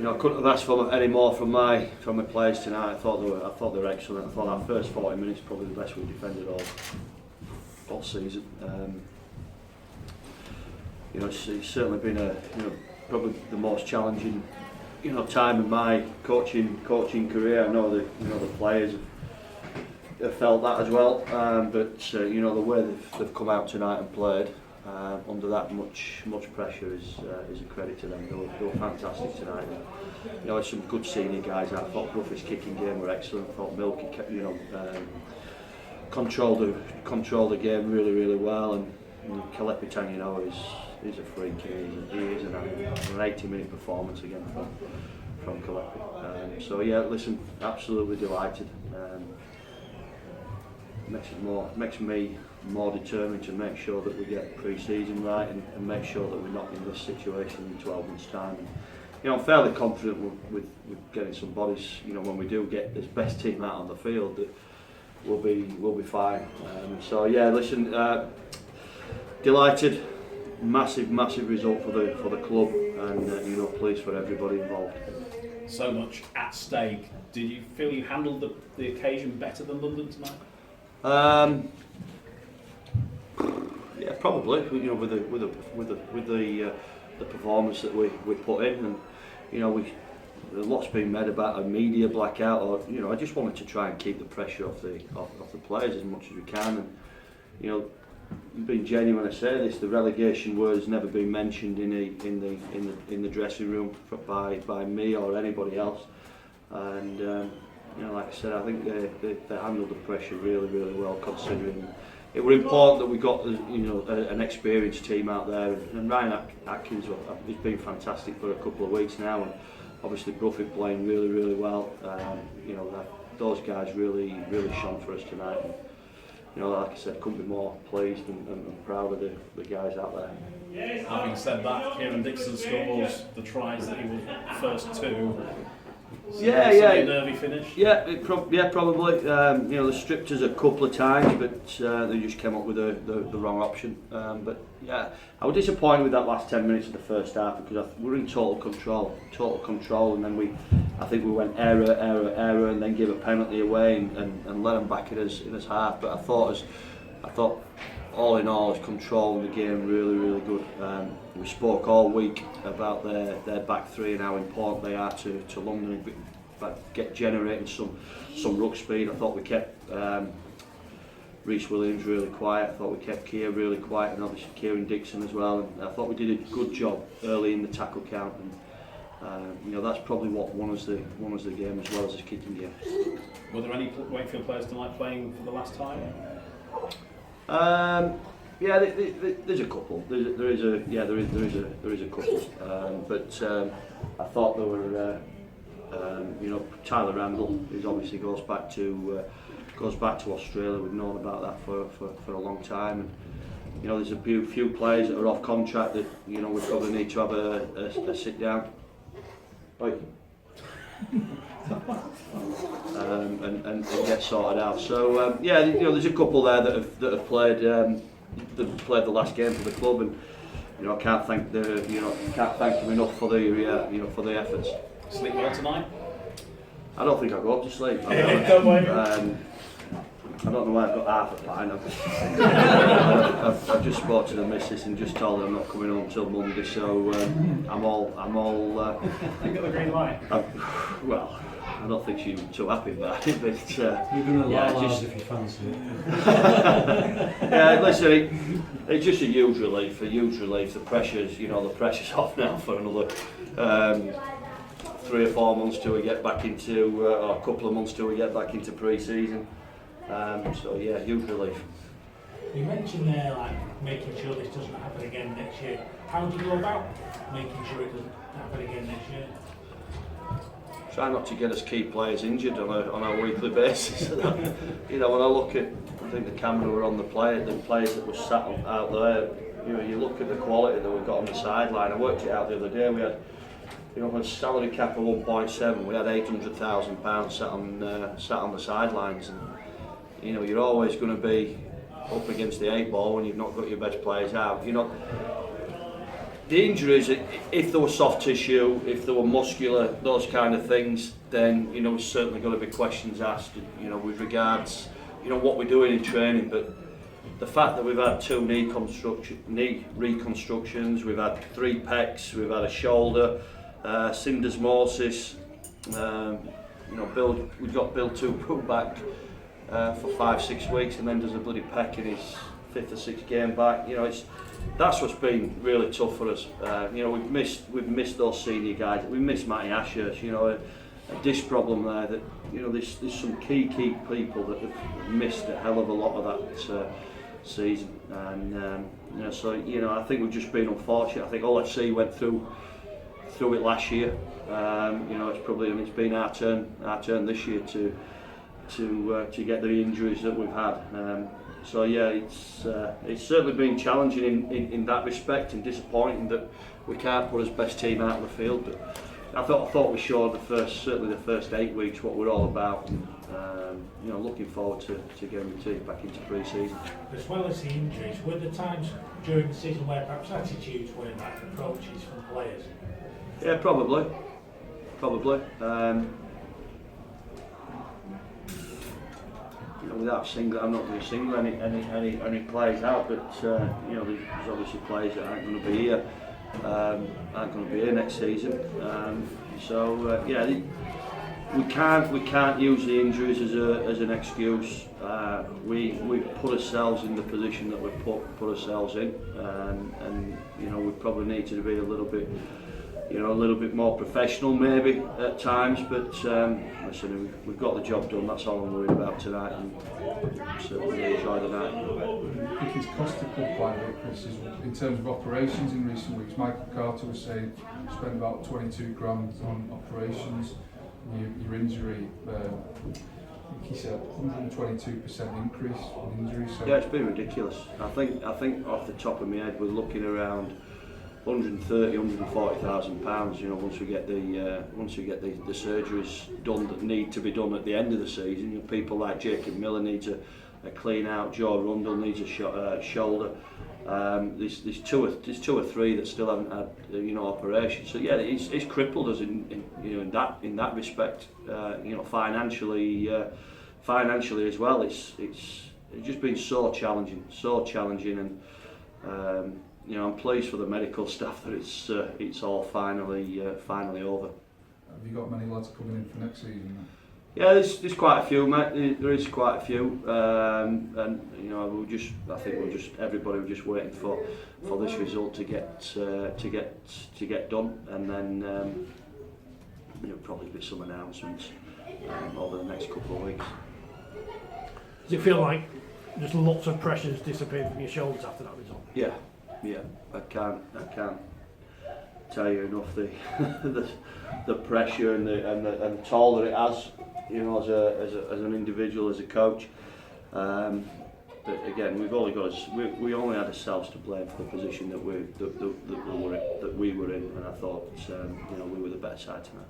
I couldn't have asked for any more from my players tonight. I thought they were excellent. I thought our first 40 minutes probably the best we defended all season. It's certainly been probably the most challenging time in my coaching career. I know the players have felt that as well. But the way they've come out tonight and played under that much pressure is a credit to them. They were fantastic tonight. There's some good senior guys. I thought Bruffy's kicking game were excellent. I thought Milky, controlled the game really well. And Kalepitang, he's a freak. He is an 80-minute performance again from Kalepi. So yeah, listen, absolutely delighted. Makes me more determined to make sure that we get pre-season right and make sure that we're not in this situation in 12 months' time. And, I'm fairly confident with getting some bodies. When we do get this best team out on the field, that we'll be fine. So yeah, listen, delighted, massive result for the club, and pleased for everybody involved. So much at stake. Did you feel you handled the occasion better than London tonight? Yeah, probably. With the performance that we put in, and a lot's been made about a media blackout, or I just wanted to try and keep the pressure off the players as much as we can, and being genuine, I say this: the relegation word's never been mentioned in the dressing room by me or anybody else, and like I said, I think they handled the pressure really well, considering it was important that we got an experienced team out there, and Ryan Atkins has been fantastic for a couple of weeks now, and obviously Bruffy playing really well. Those guys really shone for us tonight. And, like I said, couldn't be more pleased and proud of the guys out there. Having said that, Kieran Dixon scores the tries that he was first two. Yeah. A nervy finish. Yeah, probably. They stripped us a couple of times, but they just came up with the wrong option. But yeah, I was disappointed with that last 10 minutes of the first half, because we were in total control, and then I think we went error, and then gave a penalty away and let them back in us half. But I thought all in all, controlling the game really good. We spoke all week about their back three and how important they are to London, generating some ruck speed. I thought we kept Rhys Williams really quiet. I thought we kept Keir really quiet, and obviously Kieran Dixon as well. And I thought we did a good job early in the tackle count, and that's probably what won us the game, as well as the kicking game. Were there any Wakefield players tonight playing for the last time? Yeah, there's a couple. There is a couple. But I thought there were, Tyler Randall, who obviously goes back to Australia. We've known about that for a long time. And there's a few players that are off contract that we probably need to have a sit down. Right. And get sorted out. So there's a couple there that have played the last game for the club, and I can't thank them enough for the efforts. Sleep well tonight? I don't think I'll go up to sleep. I don't know why I've got half a pint. I've just spoke to the missus and just told her I'm not coming home till Monday, so I'm all. You got the green light? Well, I don't think she's too happy about it, but you're going to lie if you fancy it. Yeah, listen, it's just a huge relief. The pressure's off now for another 3 or 4 months till we get back into, or a couple of months till we get back into pre-season. So yeah, huge relief. You mentioned there, making sure this doesn't happen again next year. How do you go about making sure it doesn't happen again next year? Try not to get us key players injured on a weekly basis. When I look at, I think the camera were on the players that were sat out there. You look at the quality that we've got on the sideline. I worked it out the other day. We had, with a salary cap of 1.7, we had £800,000 sat on the sidelines, and you're always going to be up against the 8 ball when you've not got your best players out. The injuries, if there were soft tissue, if there were muscular, those kind of things, then there's certainly going to be questions asked, with regards, what we're doing in training. But the fact that we've had 2 knee reconstructions, we've had 3 pecs, we've had a shoulder, syndesmosis, we've got Bill 2 put back for 5-6 weeks, and then does a bloody pec in his 5th or 6th game back. That's what's been really tough for us. We've missed those senior guys. We missed Matty Ashurst. A disc problem there. That there's some key people that have missed a hell of a lot of that season. And so I think we've just been unfortunate. I think LFC went through it last year. It's been our turn this year to get the injuries that we've had. So yeah, it's certainly been challenging in that respect, and disappointing that we can't put his best team out of the field. But I thought we showed certainly the first 8 weeks what we're all about, and looking forward to getting the team back into pre-season. As well as the injuries, were there times during the season where perhaps attitudes weren't right, approaches from players? Yeah, probably. Without I'm not going to single any players out, but there's obviously players that aren't going to be here, next season. We can't use the injuries as an excuse. We put ourselves in the position that we've put ourselves in, and we probably need to be a little bit more professional maybe at times, but listen, we've got the job done. That's all I'm worried about tonight, and certainly enjoy the night. I think it's cost the club quite a bit, Chris, in terms of operations in recent weeks. Michael Carter was saying spent about 22 grand on operations. Your injury, I think he said 122% increase in injuries. So yeah, it's been ridiculous. I think off the top of my head we're looking around 140,000 pounds. Once we get the surgeries done that need to be done at the end of the season. People like Jacob Miller needs a clean out. Joe Rundle needs a shoulder. There's two or three that still haven't had operations. So yeah, it's crippled us in that respect. Financially as well. It's just been so challenging, and I'm pleased for the medical staff that it's all finally over. Have you got many lads coming in for next season? Yeah, there's quite a few, mate. There is quite a few, and everybody was just waiting for this result to get done, and then there'll probably be some announcements over the next couple of weeks. Does it feel like just lots of pressure's disappeared from your shoulders after that result? Yeah. I can't tell you enough the pressure and the toll that it has, as an individual, as a coach. But again, we only had ourselves to blame for the position that we were in, and I thought we were the better side tonight.